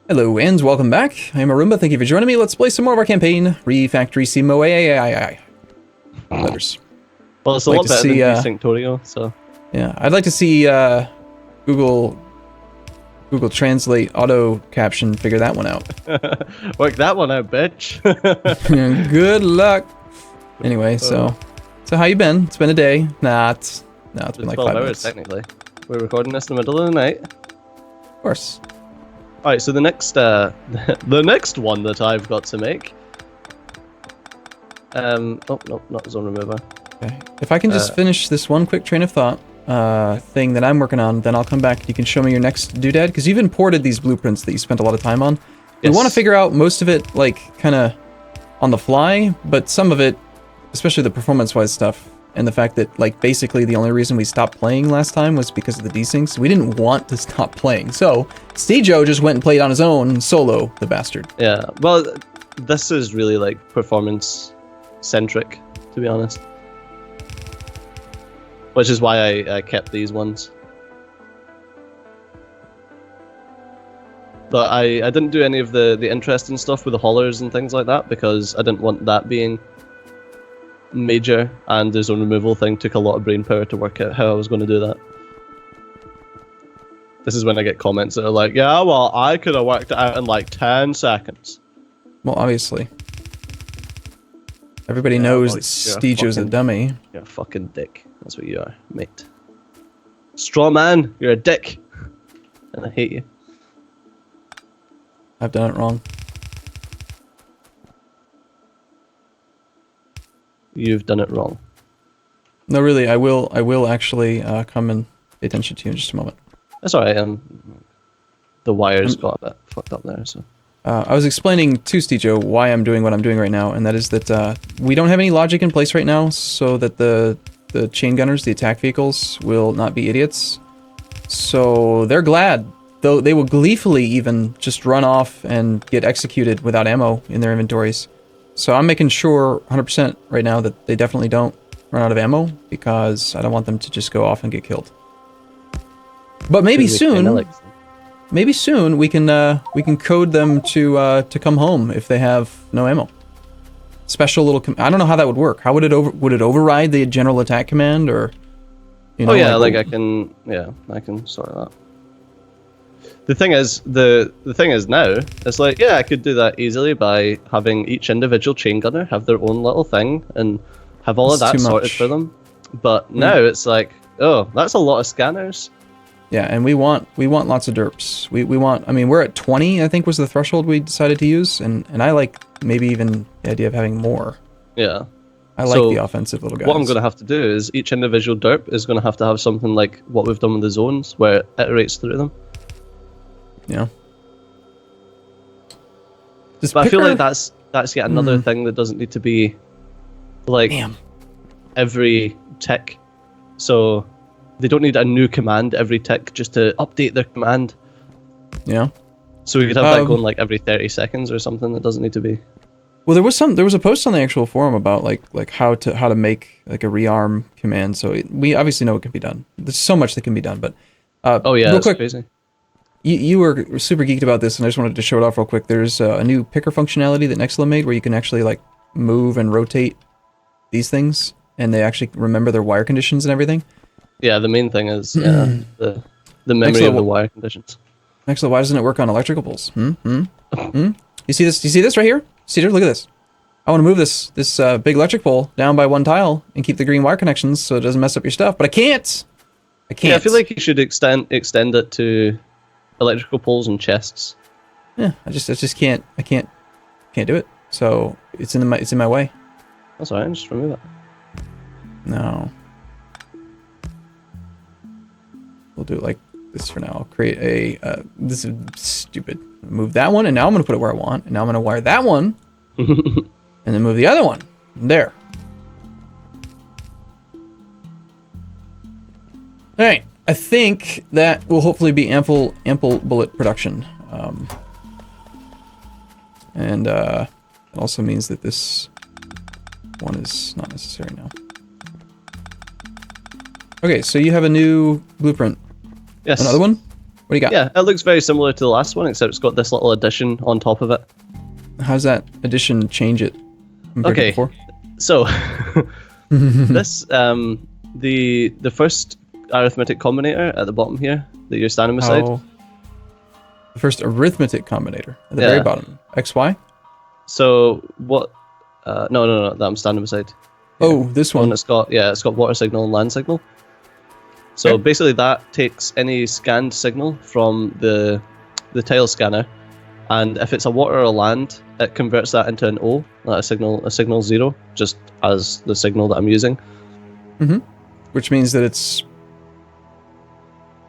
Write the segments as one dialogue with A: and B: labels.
A: Hello and welcome back. I'm Arumba. Thank you for joining me. Let's play some more of our campaign, Refactorissimo AAI. Letters.
B: Well, it's a
A: Like
B: lot
A: to
B: better
A: see,
B: than Refactorio, so...
A: Yeah, I'd like to see Google Translate auto caption figure that one out.
B: Work that one out, bitch!
A: Good luck. Anyway, so how you been? It's been a day. It's been like
B: 12
A: 5
B: hours,
A: minutes.
B: technically. We're recording this in the middle of the night.
A: Of course.
B: Alright, so the next, the next one that I've got to make... oh, no, not zone remover.
A: Okay. If I can just finish this one quick train of thought thing that I'm working on, then I'll come back. You can show me your next doodad, because you've imported these blueprints that you spent a lot of time on. We want to figure out most of it, like, kind of on the fly, but some of it, especially the performance-wise stuff, and the fact that, like, basically the only reason we stopped playing last time was because of the desyncs. We didn't want to stop playing, so Stejo just went and played on his own, solo, the bastard.
B: Yeah, well, this is really, like, performance-centric, to be honest. Which is why I kept these ones. But I didn't do any of the interesting stuff with the haulers and things like that, because I didn't want that being major, and the zone removal thing took a lot of brain power to work out how I was going to do that. This is when I get comments that are like, yeah, well, I could have worked it out in like 10 seconds.
A: Well, obviously. Everybody knows that Stejo's a dummy.
B: You're a fucking dick. That's what you are, mate. Straw man, you're a dick. And I hate you.
A: I've done it wrong.
B: You've done it wrong.
A: No, really, I will actually come and pay attention to you in just a moment.
B: That's alright, the wires got a bit fucked up there, so...
A: I was explaining to Stejo why I'm doing what I'm doing right now, and that is that we don't have any logic in place right now, so that the chain gunners, the attack vehicles, will not be idiots. So they're glad, though they will gleefully even just run off and get executed without ammo in their inventories. So I'm making sure 100% right now that they definitely don't run out of ammo, because I don't want them to just go off and get killed. But maybe soon... Maybe soon we can code them to come home if they have no ammo. Special little I don't know how that would work. How would it override the general attack command, or you know?
B: Oh yeah, like I can sort of that. The thing is, the thing is now, it's like, yeah, I could do that easily by having each individual chain gunner have their own little thing and have all of that sorted for them. But now it's like, oh, that's a lot of scanners.
A: Yeah, and we want lots of derps. We want, I mean, we're at 20, I think was the threshold we decided to use, and I like maybe even the idea of having more.
B: Yeah.
A: I like the offensive little guys.
B: What I'm going to have to do is each individual derp is going to have something like what we've done with the zones, where it iterates through them.
A: Yeah.
B: But I feel like that's yet another thing that doesn't need to be like every tick. So they don't need a new command every tick just to update their command.
A: Yeah.
B: So we could have that going like every 30 seconds or something. That doesn't need to be.
A: Well, there was a post on the actual forum about like how to make like a rearm command. So we obviously know it can be done. There's so much that can be done, but
B: oh yeah,
A: real
B: that's
A: quick,
B: crazy.
A: You were super geeked about this, and I just wanted to show it off real quick. There's a new picker functionality that Nextla made where you can actually like move and rotate these things, and they actually remember their wire conditions and everything.
B: Yeah, the main thing is the memory of the wire conditions.
A: Nextla, why doesn't it work on electrical poles? You see this? You see this right here? Cedar, look at this. I want to move this big electric pole down by one tile and keep the green wire connections so it doesn't mess up your stuff, but I can't.
B: Yeah, I feel like you should extend it to electrical poles and chests.
A: Yeah, I just can't do it. So it's in my way.
B: That's alright, just remove it.
A: No. We'll do it like this for now. I'll create a this is stupid. Move that one, and now I'm gonna put it where I want, and now I'm gonna wire that one and then move the other one. There. Alright. I think that will hopefully be ample bullet production. And it also means that this one is not necessary now. Okay, so you have a new blueprint.
B: Yes.
A: Another one? What do you got?
B: Yeah, it looks very similar to the last one, except it's got this little addition on top of it.
A: How's that addition change it compared to
B: Okay,
A: before?
B: so this the first arithmetic combinator at the bottom here that you're standing beside.
A: Oh. The first arithmetic combinator at the
B: Yeah.
A: very bottom. XY?
B: So what? No, that I'm standing beside.
A: Oh, this one.
B: It's got water signal and land signal. So
A: Okay.
B: basically, that takes any scanned signal from the tile scanner, and if it's a water or land, it converts that into an O, like a signal 0, just as the signal that I'm using.
A: Which means that it's...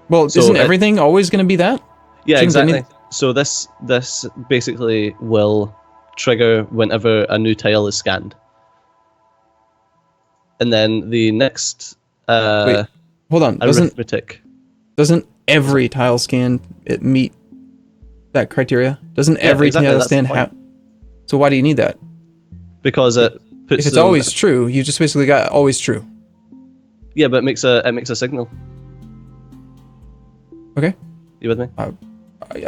A: Well,
B: So
A: isn't everything always going to be that?
B: Yeah,
A: Shouldn't
B: exactly.
A: any-
B: So this basically will trigger whenever a new tile is scanned. And then the next
A: Wait, hold on.
B: arithmetic.
A: Doesn't every tile scan meet that criteria? Doesn't every
B: exactly,
A: tile
B: that's the
A: scan
B: point.
A: have... So why do you need that?
B: Because it puts
A: If it's
B: them-
A: always true, you just basically got always true.
B: Yeah, but it makes a signal.
A: Okay.
B: You with me?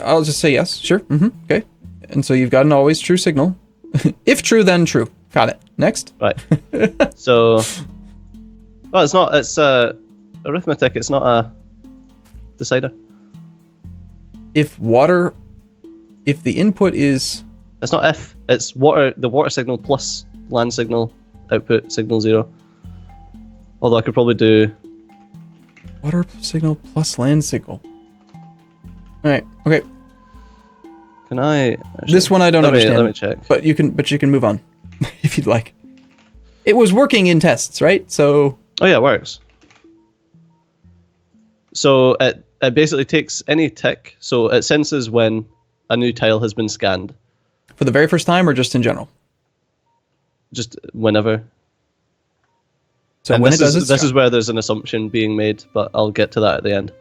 A: I'll just say yes. Sure. Okay. And so you've got an always true signal. If true, then true. Got it. Next.
B: Right. So, well, it's not. It's arithmetic. It's not a decider.
A: If the input is...
B: It's not if. It's water. The water signal plus land signal output signal 0. Although I could probably do.
A: Water signal plus land signal. Alright, okay.
B: Can I?
A: This one I don't understand.
B: Let me check.
A: But you can move on. If you'd like. It was working in tests, right? So
B: Oh yeah, it works. So it basically takes any tick. So it senses when a new tile has been scanned.
A: for the very first time or just in general?
B: Just whenever.
A: So
B: And
A: when
B: this
A: it does its
B: this
A: job.
B: is where there's an assumption being made, but I'll get to that at the end.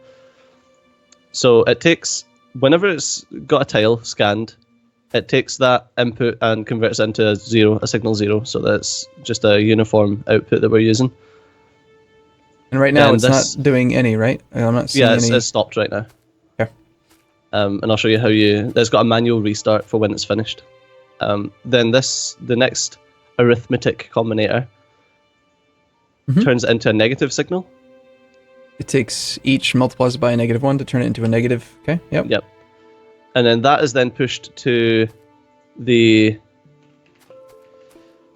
B: So it takes, whenever it's got a tile scanned, it takes that input and converts it into a signal 0, so that's just a uniform output that we're using.
A: And right now
B: and
A: it's
B: this-
A: not doing any, right? I'm not seeing
B: Yeah,
A: any.
B: it's stopped right now.
A: Okay.
B: And I'll show you how it's got a manual restart for when it's finished. Then the next arithmetic combinator
A: Mhm.
B: turns it into a negative signal.
A: It takes each multiplies by a -1 to turn it into a negative. Okay, yep.
B: Yep. And then that is then pushed to the...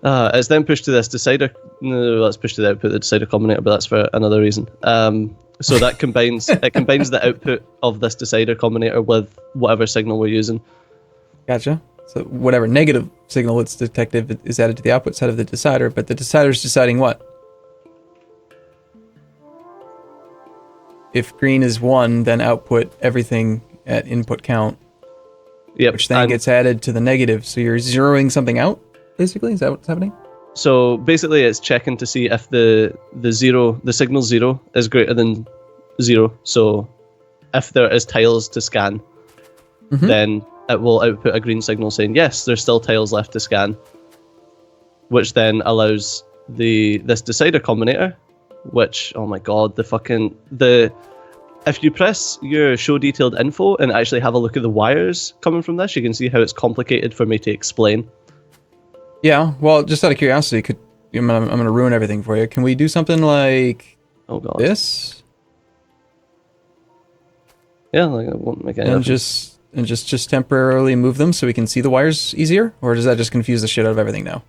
B: it's then pushed to this decider. No, that's pushed to the output, the decider combinator, but that's for another reason. So that combines the output of this decider combinator with whatever signal we're using.
A: Gotcha. So whatever negative signal it's detected is added to the output side of the decider, but the decider is deciding what? If green is 1, then output everything at input count,
B: Yep.
A: which then
B: and
A: gets added to the negative. So you're zeroing something out, basically? Is that what's happening?
B: So basically, it's checking to see if the signal 0 is greater than 0. So if there is tiles to scan,
A: Mhm.
B: then it will output a green signal saying yes, there's still tiles left to scan, which then allows this decider combinator, which, oh my god, if you press your show detailed info and actually have a look at the wires coming from this, you can see how it's complicated for me to explain.
A: Yeah, well, just out of curiosity, I'm going to ruin everything for you. Can we do something like
B: Oh god.
A: this?
B: Yeah, like it won't make any
A: And
B: difference.
A: just temporarily move them so we can see the wires easier? Or does that just confuse the shit out of everything now?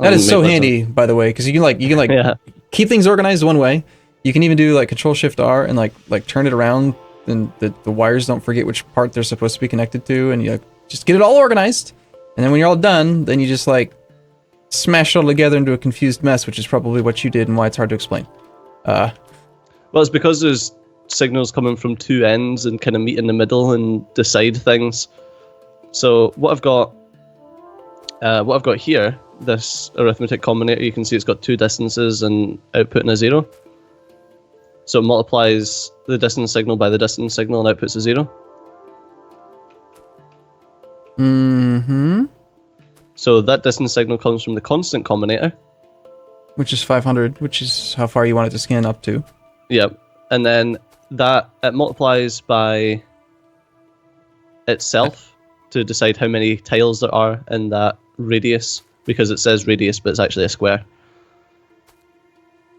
A: That is so handy, by the way, because you can
B: Yeah.
A: keep things organized one way. You can even do like Control-Shift-R and like turn it around, and the wires don't forget which part they're supposed to be connected to, and you just get it all organized. And then when you're all done, then you just like smash it all together into a confused mess, which is probably what you did and why it's hard to explain.
B: Well, it's because there's signals coming from two ends and kind of meet in the middle and decide things. So what I've got here, this arithmetic combinator, you can see it's got two distances and output in a 0. So it multiplies the distance signal by the distance signal and outputs a 0.
A: Mm-hmm.
B: So that distance signal comes from the constant combinator.
A: Which is 500, which is how far you want it to scan up to.
B: Yep. And then that it multiplies by itself to decide how many tiles there are in that radius, because it says radius, but it's actually a square.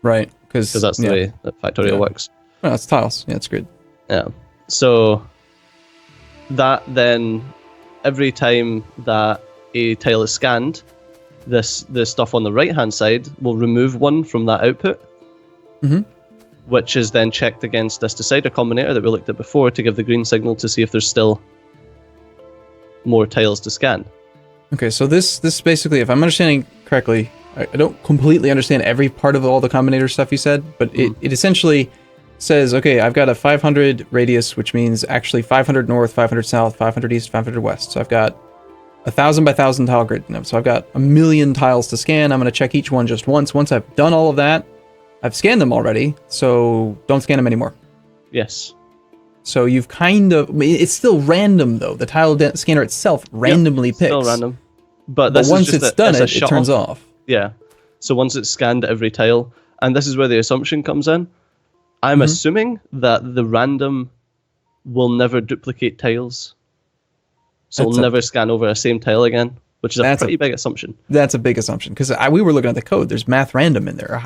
A: Right, because
B: That's the way that Factorio works.
A: Oh, it's tiles. Yeah, it's good.
B: Yeah. So that then, every time that a tile is scanned, the stuff on the right hand side will remove one from that output, which is then checked against this decider combinator that we looked at before to give the green signal to see if there's still more tiles to scan.
A: Okay, so this basically, if I'm understanding correctly, I don't completely understand every part of all the combinator stuff you said, but it essentially says, okay, I've got a 500 radius, which means actually 500 north, 500 south, 500 east, 500 west. So I've got 1,000 by 1,000 tile grid. So I've got 1,000,000 tiles to scan. I'm going to check each one just once. Once I've done all of that, I've scanned them already, so don't scan them anymore.
B: Yes.
A: So you've kind of... It's still random, though. The tile scanner itself randomly picks.
B: Still random. But
A: once it's done, it turns off.
B: Yeah. So once it's scanned every tile, and this is where the assumption comes in, I'm assuming that the random will never duplicate tiles. So it'll never scan over a same tile again, which is a pretty big assumption.
A: That's a big assumption, because we were looking at the code. There's math random in there.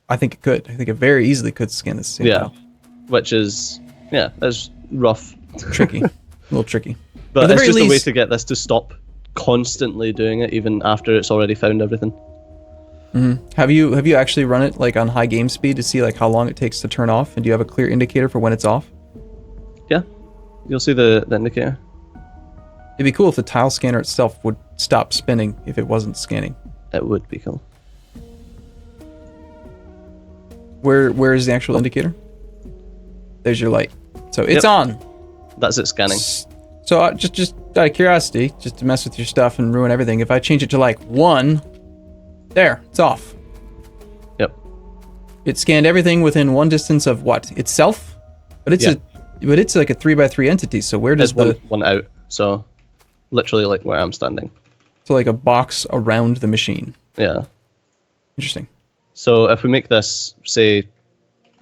A: I think it could. I think it very easily could scan the same tile.
B: Which is, that's rough.
A: Tricky. A little tricky.
B: But it's just a way to get this to stop constantly doing it, even after it's already found everything.
A: Have you actually run it like on high game speed to see like how long it takes to turn off, and do you have a clear indicator for when it's off?
B: Yeah, you'll see the indicator.
A: It'd be cool if the tile scanner itself would stop spinning if it wasn't scanning.
B: It would be cool.
A: Where is the actual indicator? There's your light. So it's on.
B: That's it scanning.
A: So just out of curiosity, just to mess with your stuff and ruin everything, if I change it to like 1, there, it's off.
B: Yep.
A: It scanned everything within one distance of what? Itself? But it's like a 3x3 entity, so where does
B: one out, so literally like where I'm standing.
A: So like a box around the machine.
B: Yeah.
A: Interesting.
B: So if we make this, say,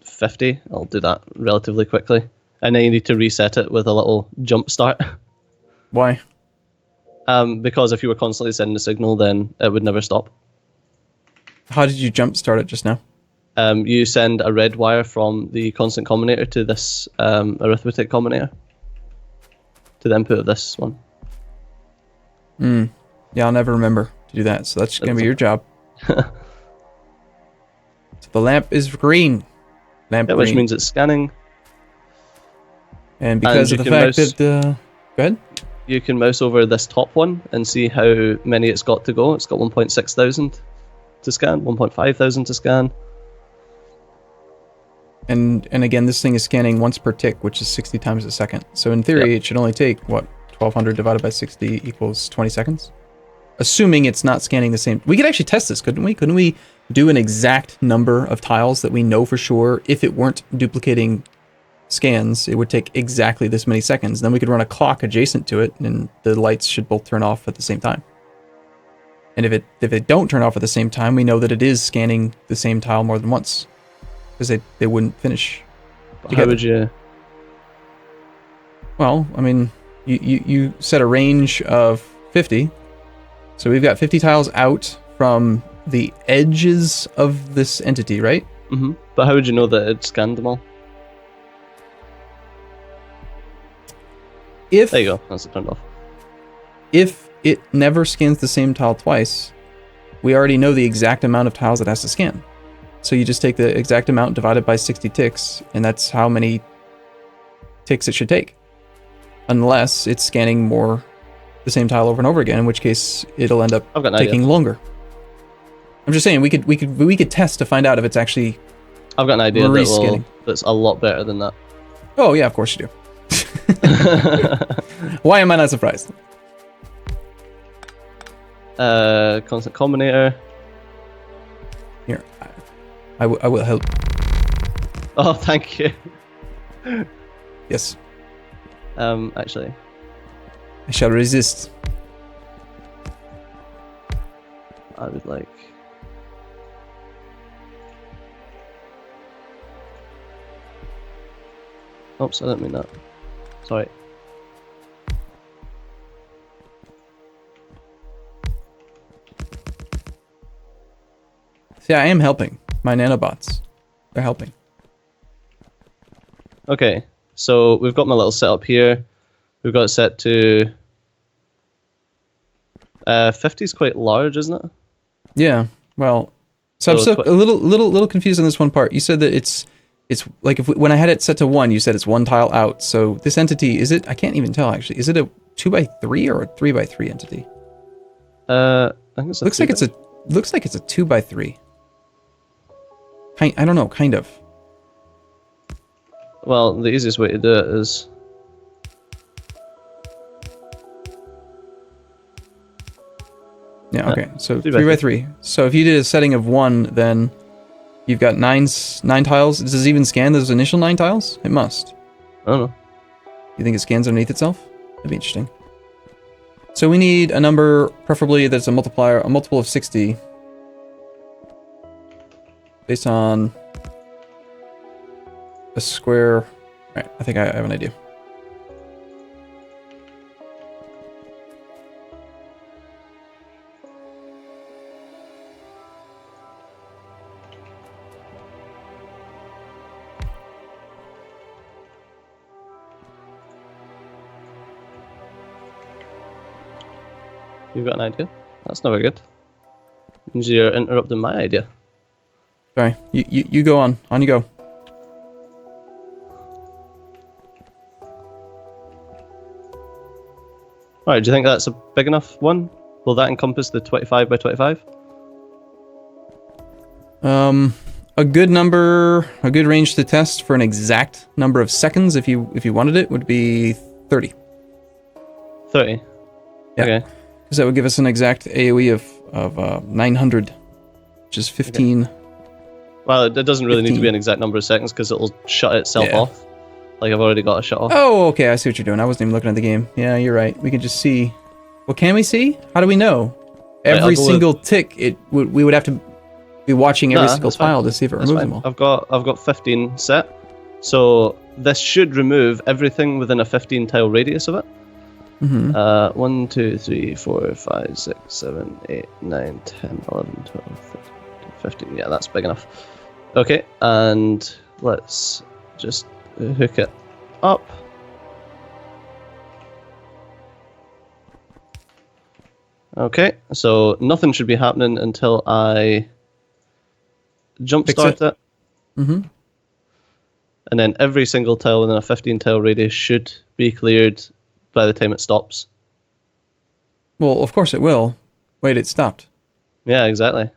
B: 50, I'll do that relatively quickly. And then you need to reset it with a little jump start.
A: Why?
B: Because if you were constantly sending a signal, then it would never stop.
A: How did you jump start it just now?
B: You send a red wire from the constant combinator to this arithmetic combinator, to the input of this one.
A: Yeah, I'll never remember to do that, so that's going to be your job. So the lamp is green.
B: Which means it's scanning.
A: And because of the fact that... Go ahead.
B: You can mouse over this top one and see how many it's got to go. It's got 1.6 thousand to scan, 1.5 thousand to scan. And
A: again, this thing is scanning once per tick, which is 60 times a second. So in theory, it should only take, what, 1200 divided by 60 equals 20 seconds? Assuming it's not scanning the same... We could actually test this, couldn't we? Couldn't we do an exact number of tiles that we know for sure, if it weren't duplicating scans, it would take exactly this many seconds. Then we could run a clock adjacent to it, and the lights should both turn off at the same time. And if they don't turn off at the same time, we know that it is scanning the same tile more than once, because they wouldn't finish together.
B: How would you...
A: Well, I mean, you set a range of 50. So we've got 50 tiles out from the edges of this entity, right?
B: Mm-hmm. But how would you know that it scanned them all? There you go. That's it turned off.
A: If it never scans the same tile twice, we already know the exact amount of tiles it has to scan. So you just take the exact amount divided by 60 ticks, and that's how many ticks it should take. Unless it's scanning the same tile over and over again, in which case it'll end up taking longer. I'm just saying we could test to find out if it's actually...
B: I've got an idea that's a lot better than that.
A: Oh yeah, of course you do. Why am I not surprised?
B: Constant combinator.
A: Here, I will help.
B: Oh, thank you.
A: Yes.
B: Actually,
A: I shall resist.
B: I would like... Oops, I didn't mean that. Sorry.
A: See, I am helping. My nanobots. They're helping.
B: Okay, so we've got my little setup here. We've got it set to 50 is quite large, isn't it?
A: Yeah. Well, so I'm still a little confused on this one part. You said that it's like when I had it set to 1, you said it's 1 tile out. So this entity, is it? I can't even tell actually. Is it a 2x3 or a 3x3 entity?
B: I think it's
A: looks like it's a 2x3. I don't know, kind of.
B: Well, the easiest way to do it is...
A: Yeah, okay, so 3x3. So if you did a setting of 1, then you've got 9 tiles. Does it even scan those initial 9 tiles? It must.
B: I don't know.
A: You think it scans underneath itself? That'd be interesting. So we need a number, preferably that's a multiple of 60. Based on a square... Alright, I think I have an idea.
B: You've got an idea? That's never good. Means you're interrupting my idea.
A: Sorry, you go on. On you go.
B: Alright, do you think that's a big enough one? Will that encompass the 25 by 25?
A: A good number, a good range to test for an exact number of seconds, if you wanted it, would be 30.
B: 30?
A: Yeah.
B: Okay.
A: Because that would give us an exact AoE of 900, which is 15.
B: Okay. Well, it doesn't really need to be an exact number of seconds because it'll shut itself off. Like I've already got a shut off.
A: Oh, okay, I see what you're doing. I wasn't even looking at the game. Yeah, you're right. We can just see. Well, can we see? How do we know? Every single tick, we would have to be watching every single tile to see if it removes them all.
B: I've got 15 set, so this should remove everything within a 15 tile radius of it. 1, 2, 3, 4, 5, 6, 7, 8, 9, 10, 11, 12, 13, 15. Yeah, that's big enough. Okay, and let's just hook it up. Okay, so nothing should be happening until I jumpstart it. And then every single tile within a 15 tile radius should be cleared by the time it stops.
A: Well, of course it will. Wait, it stopped.
B: Yeah, exactly.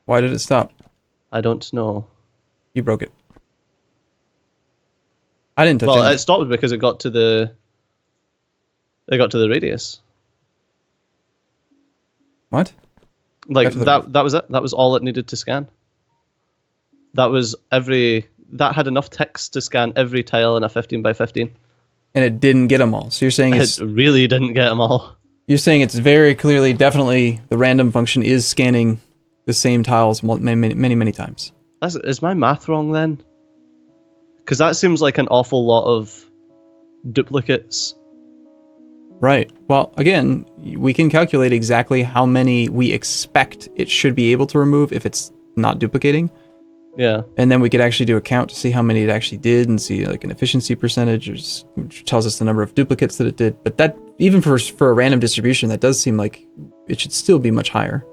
A: Why did it stop?
B: I don't know.
A: You broke it. I didn't touch it.
B: Well, it stopped because it got to the radius.
A: What?
B: Like that was it. That was all it needed to scan. That had enough ticks to scan every tile in a 15 by 15.
A: And it didn't get them all. So you're saying
B: it really didn't get them all.
A: You're saying it's very clearly, definitely, the random function is scanning the same tiles many times.
B: Is my math wrong then? Because that seems like an awful lot of duplicates.
A: Right. Well, again, we can calculate exactly how many we expect it should be able to remove if it's not duplicating.
B: Yeah.
A: And then we could actually do a count to see how many it actually did and see like an efficiency percentage, which tells us the number of duplicates that it did. But that, even for a random distribution, that does seem like it should still be much higher.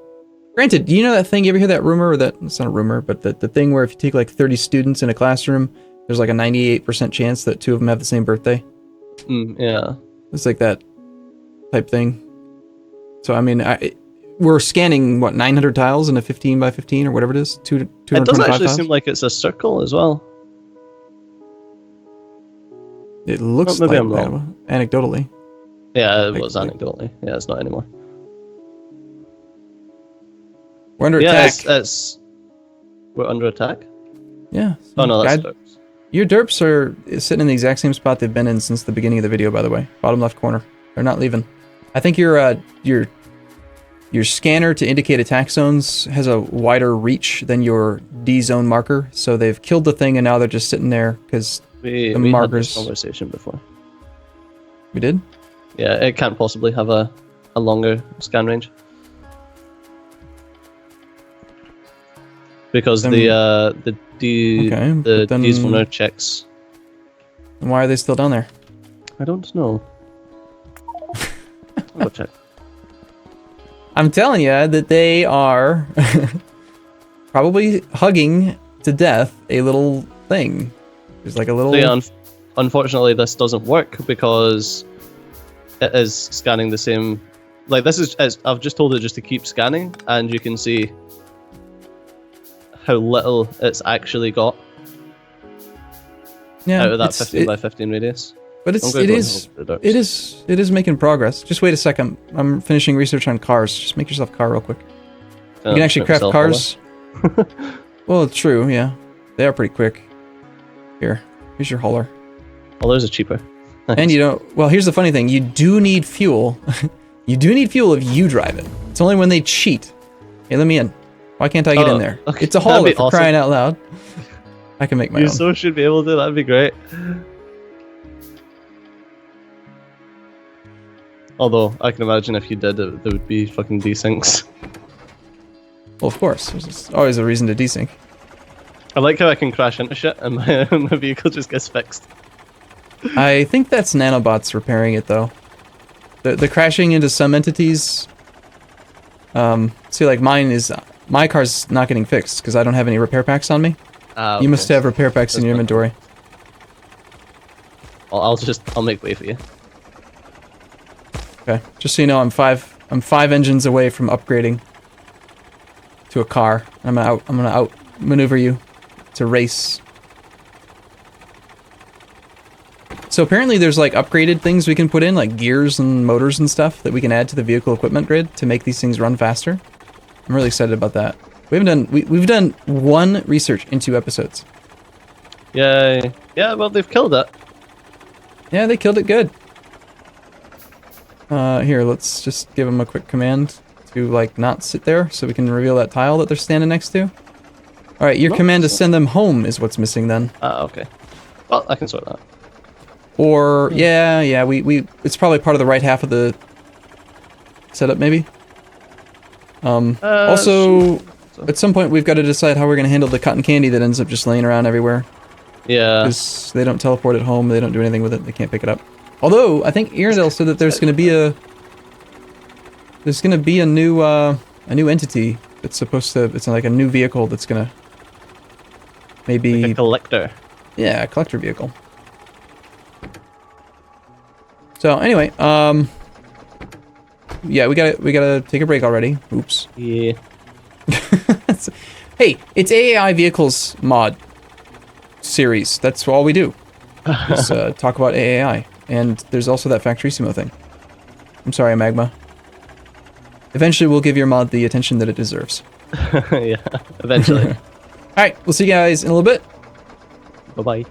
A: Granted, you know that thing, you ever hear that rumor, or that, it's not a rumor, but the thing where if you take like 30 students in a classroom, there's like a 98% chance that 2 of them have the same birthday?
B: Yeah.
A: It's like that type thing. So, I mean, we're scanning, what, 900 tiles in a 15 by 15 or whatever it is? 225
B: It does actually
A: tiles?
B: seem like it's a circle as well.
A: It looks
B: maybe
A: like
B: I'm wrong.
A: Anecdotally.
B: Yeah, it was anecdotally. Yeah, it's not anymore.
A: We're under attack.
B: We're under attack?
A: Yeah.
B: Oh no, that's derps.
A: Your derps are sitting in the exact same spot they've been in since the beginning of the video, by the way. Bottom left corner. They're not leaving. I think your your scanner to indicate attack zones has a wider reach than your D zone marker. So they've killed the thing and now they're just sitting there because
B: we
A: the
B: had
A: markers.
B: this conversation before.
A: We did?
B: Yeah, it can't possibly have a longer scan range. Because
A: Then-
B: the D
A: Okay,
B: the
A: but then-
B: D zoner checks.
A: And why are they still down there?
B: I don't know. I'll go check.
A: I'm telling you that they are probably hugging to death a little thing. There's like a little...
B: So yeah, unfortunately this doesn't work because it is scanning the same... Like this is... I've just told it just to keep scanning and you can see how little it's actually got
A: yeah,
B: out of that
A: it's-
B: 15 by 15 radius.
A: But
B: I'm gonna go and
A: it is making progress. Just wait a second. I'm finishing research on cars. Just make yourself a car real quick. You can actually craft cars. Well, true, yeah. They are pretty quick. Here's your hauler.
B: Oh, there's a cheaper.
A: And you don't... Well, here's the funny thing. You do need fuel. You do need fuel if you drive it. It's only when they cheat. Hey, let me in. Why can't I get in there?
B: Okay.
A: It's a
B: That'd
A: hauler,
B: be
A: for
B: awesome.
A: crying out loud. I can make my
B: You
A: own.
B: so should be able to. That'd be great. Although, I can imagine if you did, there would be fucking desyncs.
A: Well, of course. There's always a reason to desync.
B: I like how I can crash into shit and my vehicle just gets fixed.
A: I think that's nanobots repairing it, though. The crashing into some entities... see, like, my car's not getting fixed, because I don't have any repair packs on me.
B: Ah,
A: You must
B: okay.
A: have repair packs in your inventory.
B: I'll make way for you.
A: Okay, just so you know, I'm five engines away from upgrading to a car. I'm gonna outmaneuver you to race. So apparently there's like upgraded things we can put in, like gears and motors and stuff that we can add to the vehicle equipment grid to make these things run faster. I'm really excited about that. We've done one research in 2 episodes.
B: Yay. Yeah, well, they've killed it.
A: Yeah, they killed it good. Here, let's just give them a quick command to, like, not sit there so we can reveal that tile that they're standing next to. Alright, your command to send them home is what's missing then.
B: Ah, okay. Well, I can sort that.
A: Or, yeah, it's probably part of the right half of the setup, maybe. Also, at some point we've got to decide how we're going to handle the cotton candy that ends up just laying around everywhere.
B: Yeah.
A: Because they don't teleport it home, they don't do anything with it, they can't pick it up. Although, I think Iredale said that there's going to be a new entity that's supposed to, it's like a new vehicle that's going to maybe...
B: Like a collector.
A: Yeah, a collector vehicle. So, anyway, yeah, we gotta take a break already. Oops.
B: Yeah.
A: Hey, it's AAI Vehicles mod series. That's all we do. Is talk about AAI. And there's also that Factorissimo thing. I'm sorry, Magma. Eventually we'll give your mod the attention that it deserves.
B: Yeah, eventually.
A: Alright, we'll see you guys in a little bit.
B: Bye-bye.